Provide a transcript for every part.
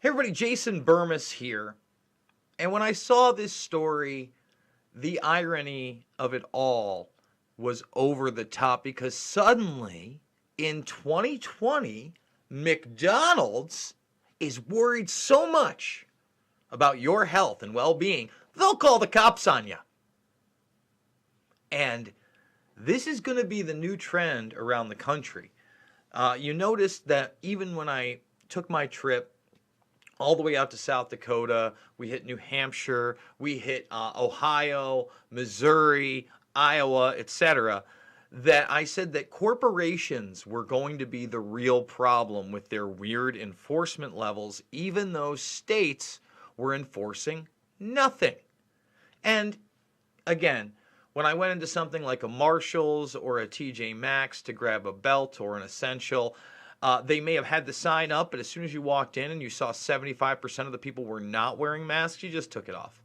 Hey everybody, Jason Burmis here. And when I saw this story, the irony of it all was over the top because suddenly in 2020, McDonald's is worried so much about your health and well-being, they'll call the cops on you. And this is going to be the new trend around the country. You noticed that even when I took my trip all the way out to South Dakota, we hit New Hampshire, we hit Ohio, Missouri, Iowa, etc., that I said that corporations were going to be the real problem with their weird enforcement levels, even though states were enforcing nothing. And again, when I went into something like a Marshall's or a TJ Maxx to grab a belt or an essential, they may have had the sign up, but as soon as you walked in and you saw 75% of the people were not wearing masks, you just took it off.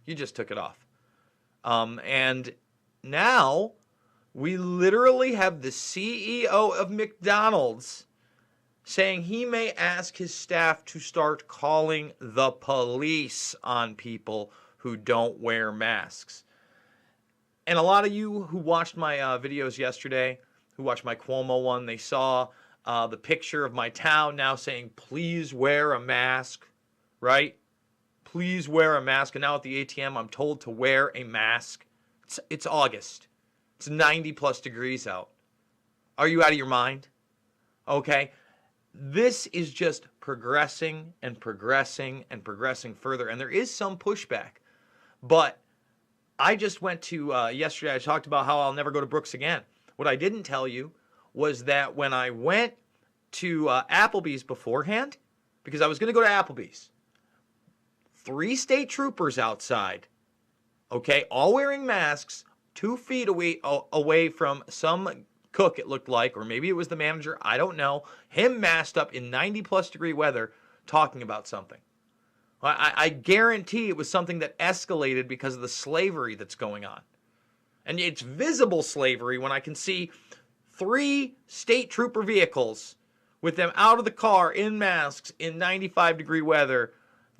You just took it off. And now we literally have the CEO of McDonald's saying he may ask his staff to start calling the police on people who don't wear masks. And a lot of you who watched my videos yesterday, who watched my Cuomo one, they saw the picture of my town now saying, please wear a mask, right? Please wear a mask. And now at the ATM, I'm told to wear a mask. It's August. It's 90 plus degrees out. Are you out of your mind? Okay. This is just progressing and progressing and progressing further. And there is some pushback. But I just went to, yesterday I talked about how I'll never go to Brooks again. What I didn't tell you was that when I went to Applebee's beforehand, because I was going to go to Applebee's, 3 state troopers outside, okay, all wearing masks, 2 feet away from some cook, it looked like, or maybe it was the manager, I don't know, him masked up in 90 plus degree weather talking about something. I guarantee it was something that escalated because of the slavery that's going on. And it's visible slavery when I can see 3 state trooper vehicles with them out of the car in masks in 95 degree weather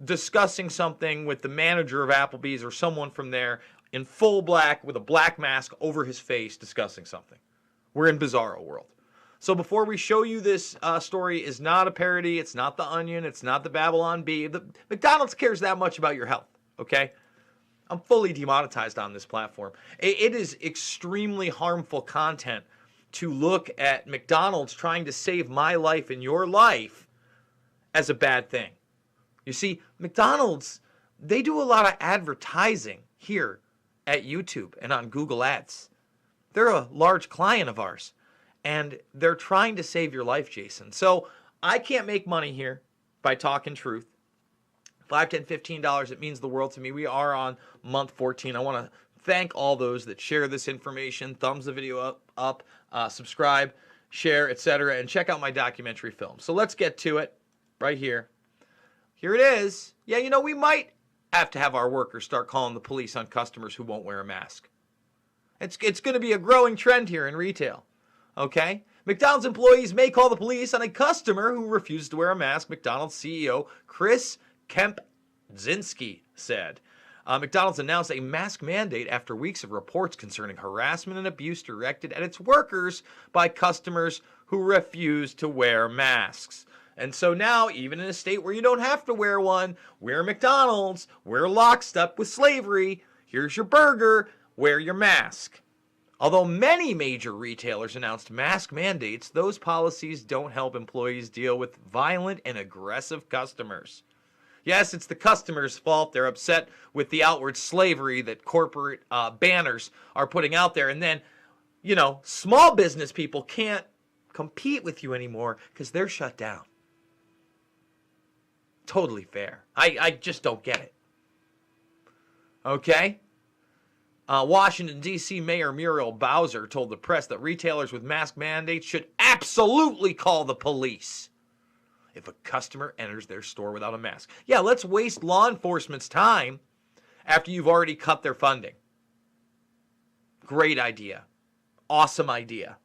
discussing something with the manager of Applebee's or someone from there in full black with a black mask over his face discussing something. We're in bizarro world. So before we show you this story is not a parody, it's not The Onion, it's not the Babylon Bee. McDonald's cares that much about your health, okay? I'm fully demonetized on this platform. It is extremely harmful content to look at McDonald's trying to save my life and your life as a bad thing. You see, McDonald's, they do a lot of advertising here at YouTube and on Google Ads. They're a large client of ours, and they're trying to save your life, Jason. So I can't make money here by talking truth. $5, $10, $15, it means the world to me. We are on month 14. I want to thank all those that share this information, thumbs the video up, subscribe, share, etc., and check out my documentary film. So let's get to it right here. Here it is. Yeah, you know, we might have to have our workers start calling the police on customers who won't wear a mask. It's going to be a growing trend here in retail. Okay? McDonald's employees may call the police on a customer who refuses to wear a mask, McDonald's CEO Chris Kempczynski said. McDonald's announced a mask mandate after weeks of reports concerning harassment and abuse directed at its workers by customers who refuse to wear masks. And so now, even in a state where you don't have to wear one, wear McDonald's, we're lockstep with slavery, here's your burger, wear your mask. Although many major retailers announced mask mandates, those policies don't help employees deal with violent and aggressive customers. Yes, it's the customer's fault. They're upset with the outward slavery that corporate banners are putting out there. And then, you know, small business people can't compete with you anymore because they're shut down. Totally fair. I just don't get it. Okay? Washington, D.C. Mayor Muriel Bowser told the press that retailers with mask mandates should absolutely call the police if a customer enters their store without a mask. Yeah, let's waste law enforcement's time after you've already cut their funding. Great idea. Awesome idea.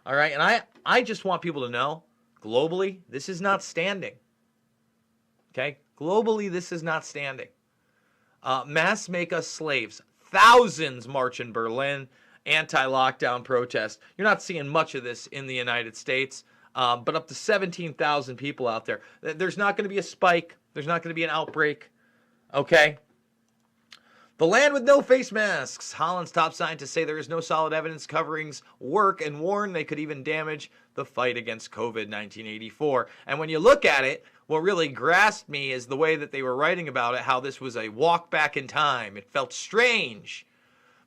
All right, and I just want people to know, globally, this is not standing. Okay? Globally, this is not standing. Masks make us slaves. Thousands march in Berlin. Anti-lockdown protest. You're not seeing much of this in the United States, but up to 17,000 people out there. There's not going to be a spike. There's not going to be an outbreak. Okay? The land with no face masks. Holland's top scientists say there is no solid evidence coverings work and warn they could even damage the fight against COVID 1984. And when you look at it, what really grasped me is the way that they were writing about it, how this was a walk back in time. It felt strange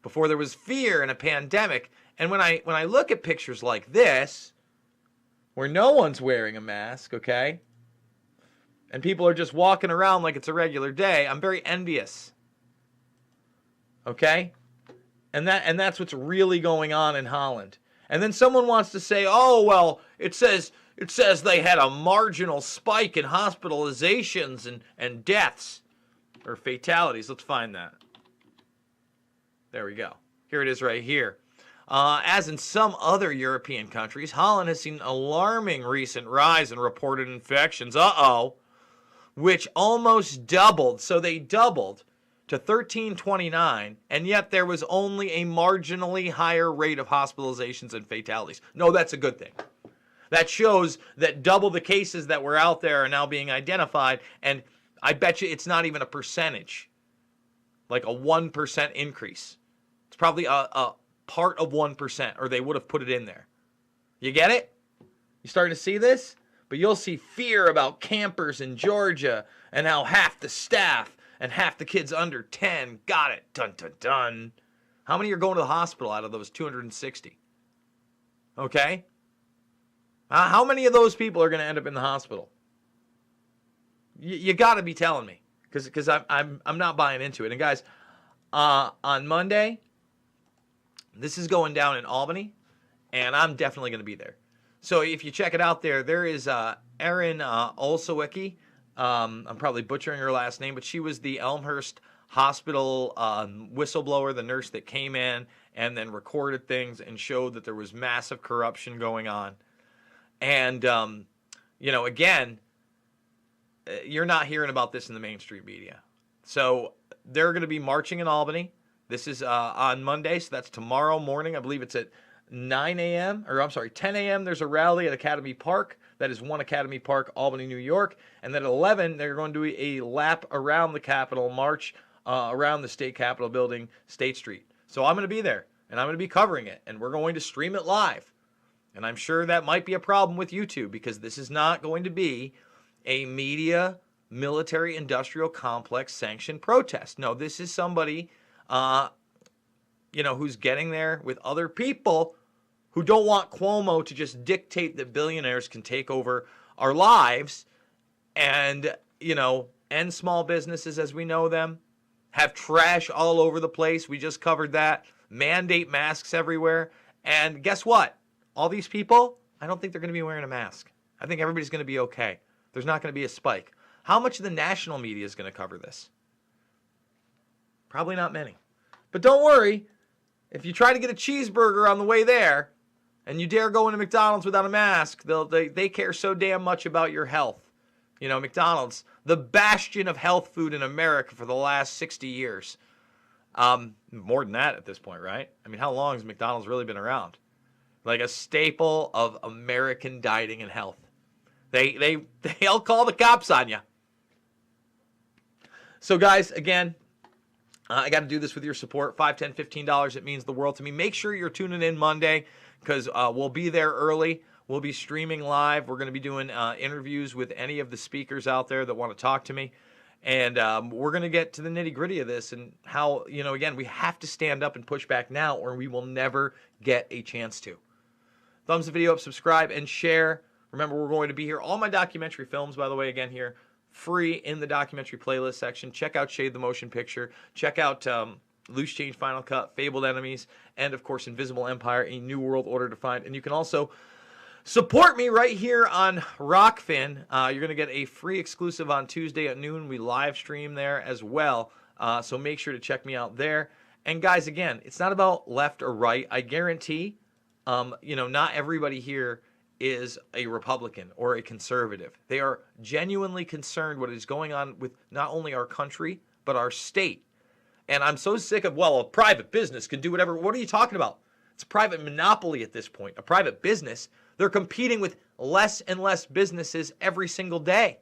before there was fear and a pandemic. And when I look at pictures like this, where no one's wearing a mask, okay, and people are just walking around like it's a regular day, I'm very envious. Okay? And that's what's really going on in Holland. And then someone wants to say, oh, well, it says they had a marginal spike in hospitalizations and deaths or fatalities. Let's find that. There we go. Here it is right here. As in some other European countries, Holland has seen an alarming recent rise in reported infections. Which almost doubled. So they doubled to 1329, and yet there was only a marginally higher rate of hospitalizations and fatalities. No, that's a good thing. That shows that double the cases that were out there are now being identified, and I bet you it's not even a percentage, like a 1% increase. It's probably a part of 1%, or they would have put it in there. You get it? You starting to see this? But you'll see fear about campers in Georgia and how half the staff and half the kids under 10 got it. Dun, dun, dun. How many are going to the hospital out of those 260? Okay? How many of those people are going to end up in the hospital? You got to be telling me, because I'm not buying into it. And guys, on Monday, this is going down in Albany, and I'm definitely going to be there. So if you check it out there is Erin Olsowicki. I'm probably butchering her last name, but she was the Elmhurst Hospital whistleblower, the nurse that came in and then recorded things and showed that there was massive corruption going on. And, again, you're not hearing about this in the mainstream media. So they're going to be marching in Albany. This is on Monday, so that's tomorrow morning. I believe it's at 10 a.m. There's a rally at Academy Park. That is 1 Academy Park, Albany, New York. And then at 11, they're going to do a lap around the Capitol, march around the state Capitol building, State Street. So I'm going to be there, and I'm going to be covering it, and we're going to stream it live. And I'm sure that might be a problem with YouTube, because this is not going to be a media, military, industrial complex sanctioned protest. No, this is somebody, who's getting there with other people who don't want Cuomo to just dictate that billionaires can take over our lives and, end small businesses as we know them, have trash all over the place. We just covered that. Mandate masks everywhere. And guess what? All these people, I don't think they're going to be wearing a mask. I think everybody's going to be okay. There's not going to be a spike. How much of the national media is going to cover this? Probably not many. But don't worry. If you try to get a cheeseburger on the way there, and you dare go into McDonald's without a mask, they care so damn much about your health. McDonald's, the bastion of health food in America for the last 60 years. More than that at this point, right? I mean, how long has McDonald's really been around? Like a staple of American dieting and health. They'll call the cops on you. So guys, again, I got to do this with your support. $5, $10, $15. It means the world to me. Make sure you're tuning in Monday, because we'll be there early. We'll be streaming live. We're going to be doing interviews with any of the speakers out there that want to talk to me. And we're going to get to the nitty-gritty of this and how, again, we have to stand up and push back now, or we will never get a chance to. Thumbs the video up, subscribe, and share. Remember, we're going to be here. All my documentary films, by the way, again here, free in the documentary playlist section. Check out Shade the Motion Picture. Check out Loose Change Final Cut, Fabled Enemies, and, of course, Invisible Empire, A New World Order Defined. And you can also support me right here on Rockfin. You're going to get a free exclusive on Tuesday at noon. We live stream there as well. So make sure to check me out there. And, guys, again, it's not about left or right. I guarantee, not everybody here is a Republican or a conservative. They are genuinely concerned what is going on with not only our country, but our state. And I'm so sick of, well, a private business can do whatever. What are you talking about? It's a private monopoly at this point. A private business. They're competing with less and less businesses every single day.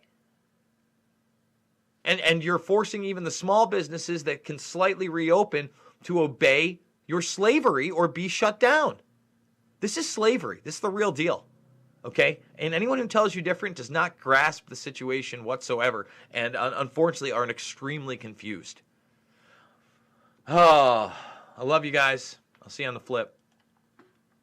And you're forcing even the small businesses that can slightly reopen to obey your slavery or be shut down. This is slavery. This is the real deal. Okay? And anyone who tells you different does not grasp the situation whatsoever and unfortunately are extremely confused. Oh, I love you guys. I'll see you on the flip.